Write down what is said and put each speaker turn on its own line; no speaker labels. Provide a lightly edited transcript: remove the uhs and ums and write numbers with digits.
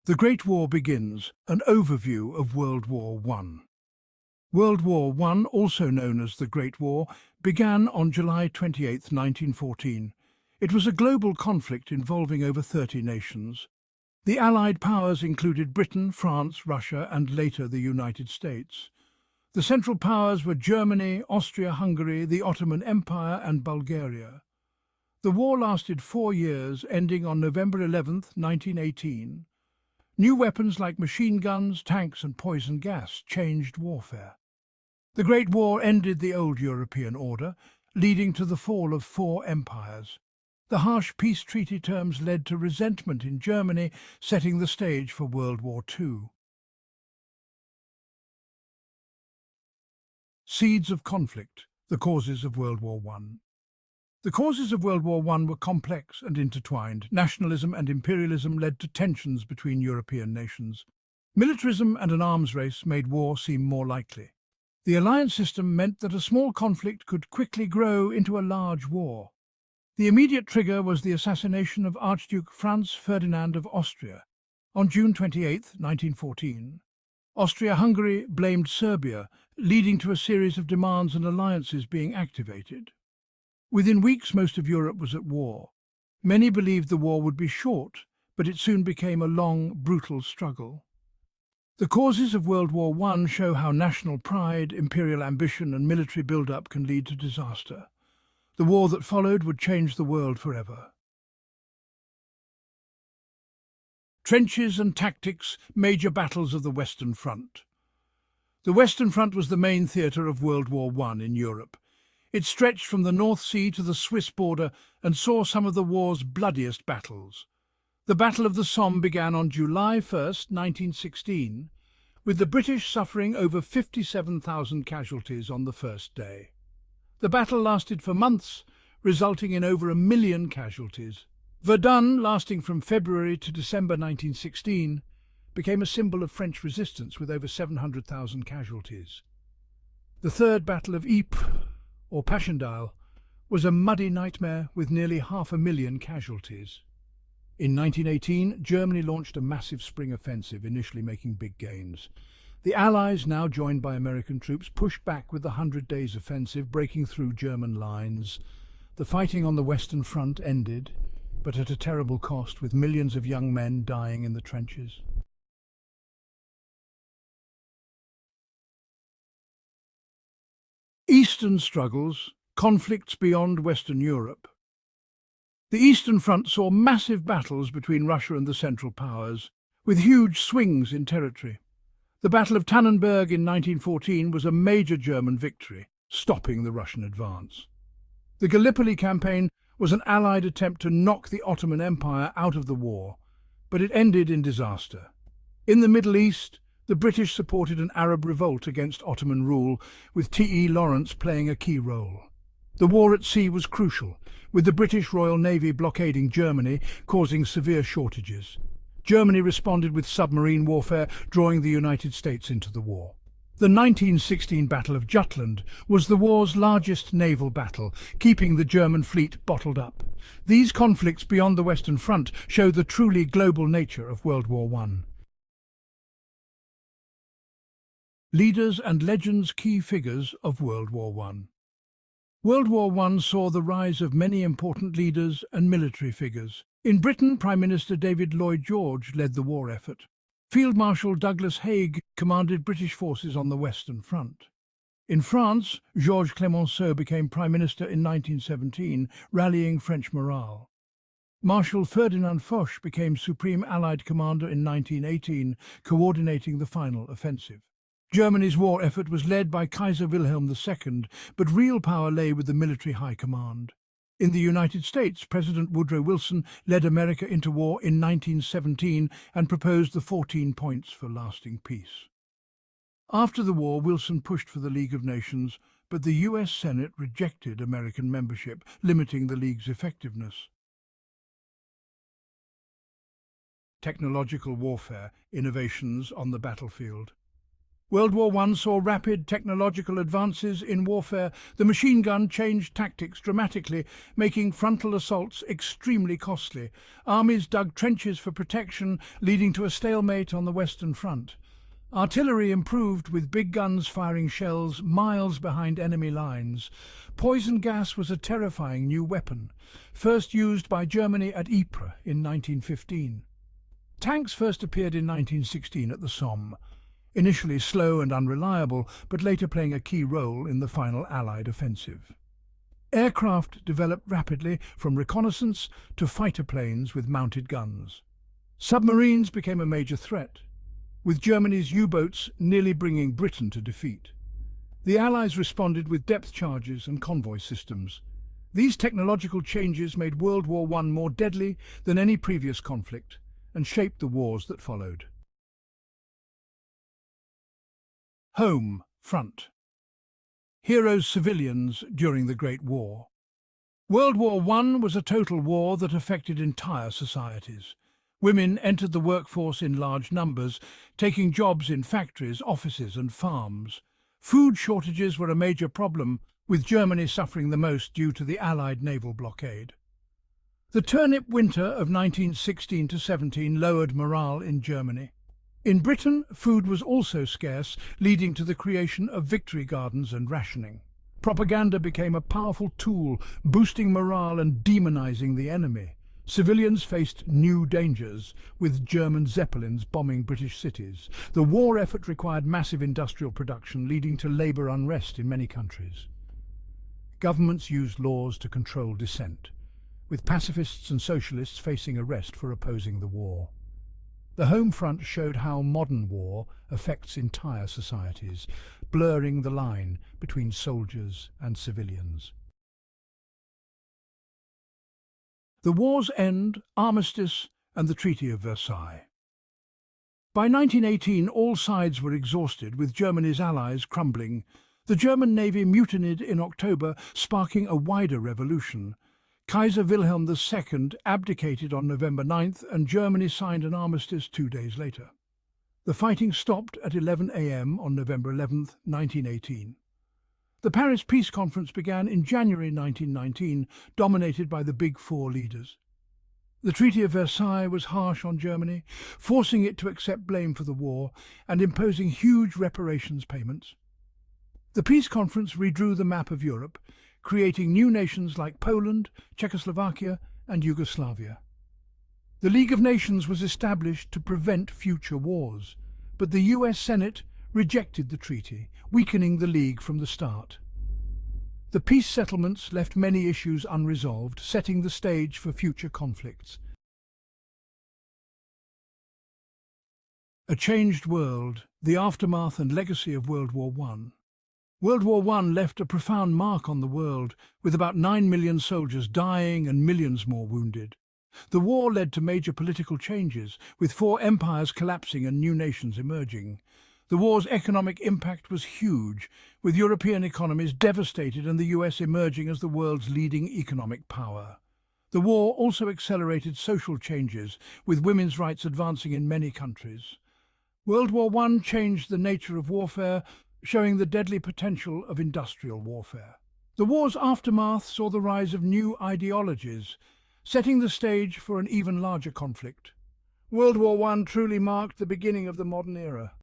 The Great War begins, an overview of World War I. World War I, also known as the Great War, began on July 28, 1914. It was a global conflict involving over 30 nations. The Allied powers included Britain, France, Russia, and later the United States. The Central Powers were Germany, Austria-Hungary, the Ottoman Empire, and Bulgaria. The war lasted 4 years, ending on November 11, 1918. New weapons like machine guns, tanks, and poison gas changed warfare. The Great War ended the old European order, leading to the fall of 4 empires. The harsh peace treaty terms led to resentment in Germany, setting the stage for World War II. Seeds of conflict, the causes of World War I. The causes of World War I were complex and intertwined. Nationalism and imperialism led to tensions between European nations. Militarism and an arms race made war seem more likely. The alliance system meant that a small conflict could quickly grow into a large war. The immediate trigger was the assassination of Archduke Franz Ferdinand of Austria. On June 28, 1914, Austria-Hungary blamed Serbia, leading to a series of demands and alliances being activated. Within weeks, most of Europe was at war. Many believed the war would be short, but it soon became a long, brutal struggle. The causes of World War I show how national pride, imperial ambition, and military build-up can lead to disaster. The war that followed would change the world forever. Trenches and tactics, major battles of the Western Front. The Western Front was the main theatre of World War I in Europe. It stretched from the North Sea to the Swiss border and saw some of the war's bloodiest battles. The Battle of the Somme began on July 1, 1916, with the British suffering over 57,000 casualties on the first day. The battle lasted for months, resulting in over 1 million casualties. Verdun, lasting from February to December 1916, became a symbol of French resistance with over 700,000 casualties. The Third Battle of Ypres, or Passchendaele, was a muddy nightmare with nearly 500,000 casualties. In 1918, Germany launched a massive spring offensive, initially making big gains. The Allies, now joined by American troops, pushed back with the 100 Days Offensive, breaking through German lines. The fighting on the Western Front ended, but at a terrible cost, with millions of young men dying in the trenches. Eastern struggles, conflicts beyond Western Europe. The Eastern Front saw massive battles between Russia and the Central Powers, with huge swings in territory. The Battle of Tannenberg in 1914 was a major German victory, stopping the Russian advance. The Gallipoli Campaign was an Allied attempt to knock the Ottoman Empire out of the war, but it ended in disaster. In the Middle East, the British supported an Arab revolt against Ottoman rule, with T.E. Lawrence playing a key role. The war at sea was crucial, with the British Royal Navy blockading Germany, causing severe shortages. Germany responded with submarine warfare, drawing the United States into the war. The 1916 Battle of Jutland was the war's largest naval battle, keeping the German fleet bottled up. These conflicts beyond the Western Front show the truly global nature of World War I. Leaders and legends, key figures of World War I. World War I saw the rise of many important leaders and military figures. In Britain, Prime Minister David Lloyd George led the war effort. Field Marshal Douglas Haig commanded British forces on the Western Front. In France, Georges Clemenceau became Prime Minister in 1917, rallying French morale. Marshal Ferdinand Foch became Supreme Allied Commander in 1918, coordinating the final offensive. Germany's war effort was led by Kaiser Wilhelm II, but real power lay with the military high command. In the United States, President Woodrow Wilson led America into war in 1917 and proposed the 14 points for lasting peace. After the war, Wilson pushed for the League of Nations, but the US Senate rejected American membership, limiting the League's effectiveness. Technological warfare, innovations on the battlefield. World War I saw rapid technological advances in warfare. The machine gun changed tactics dramatically, making frontal assaults extremely costly. Armies dug trenches for protection, leading to a stalemate on the Western Front. Artillery improved, with big guns firing shells miles behind enemy lines. Poison gas was a terrifying new weapon, first used by Germany at Ypres in 1915. Tanks first appeared in 1916 at the Somme, initially slow and unreliable, but later playing a key role in the final Allied offensive. Aircraft developed rapidly, from reconnaissance to fighter planes with mounted guns. Submarines became a major threat, with Germany's U-boats nearly bringing Britain to defeat. The Allies responded with depth charges and convoy systems. These technological changes made World War I more deadly than any previous conflict and shaped the wars that followed. Home front. Heroes civilians during the Great War. World War I was a total war that affected entire societies. Women entered the workforce in large numbers, taking jobs in factories, offices and farms. Food shortages were a major problem, with Germany suffering the most due to the Allied naval blockade. The turnip winter of 1916–17 lowered morale in Germany. In Britain, food was also scarce, leading to the creation of victory gardens and rationing. Propaganda became a powerful tool, boosting morale and demonizing the enemy. Civilians faced new dangers, with German Zeppelins bombing British cities. The war effort required massive industrial production, leading to labour unrest in many countries. Governments used laws to control dissent, with pacifists and socialists facing arrest for opposing the war. The home front showed how modern war affects entire societies, blurring the line between soldiers and civilians. The war's end, armistice, and the Treaty of Versailles. By 1918, all sides were exhausted, with Germany's allies crumbling. The German Navy mutinied in October, sparking a wider revolution. Kaiser Wilhelm II abdicated on November 9th, and Germany signed an armistice 2 days later. The fighting stopped at 11 a.m. on November 11, 1918. The Paris Peace Conference began in January 1919, dominated by the Big Four leaders. The Treaty of Versailles was harsh on Germany, forcing it to accept blame for the war and imposing huge reparations payments. The Peace Conference redrew the map of Europe, creating new nations like Poland, Czechoslovakia and Yugoslavia. The League of Nations was established to prevent future wars, but the US Senate rejected the treaty, weakening the League from the start. The peace settlements left many issues unresolved, setting the stage for future conflicts. A changed world, the aftermath and legacy of World War I. World War I left a profound mark on the world, with about 9 million soldiers dying and millions more wounded. The war led to major political changes, with 4 empires collapsing and new nations emerging. The war's economic impact was huge, with European economies devastated and the US emerging as the world's leading economic power. The war also accelerated social changes, with women's rights advancing in many countries. World War I changed the nature of warfare, showing the deadly potential of industrial warfare. The war's aftermath saw the rise of new ideologies, setting the stage for an even larger conflict. World War I truly marked the beginning of the modern era.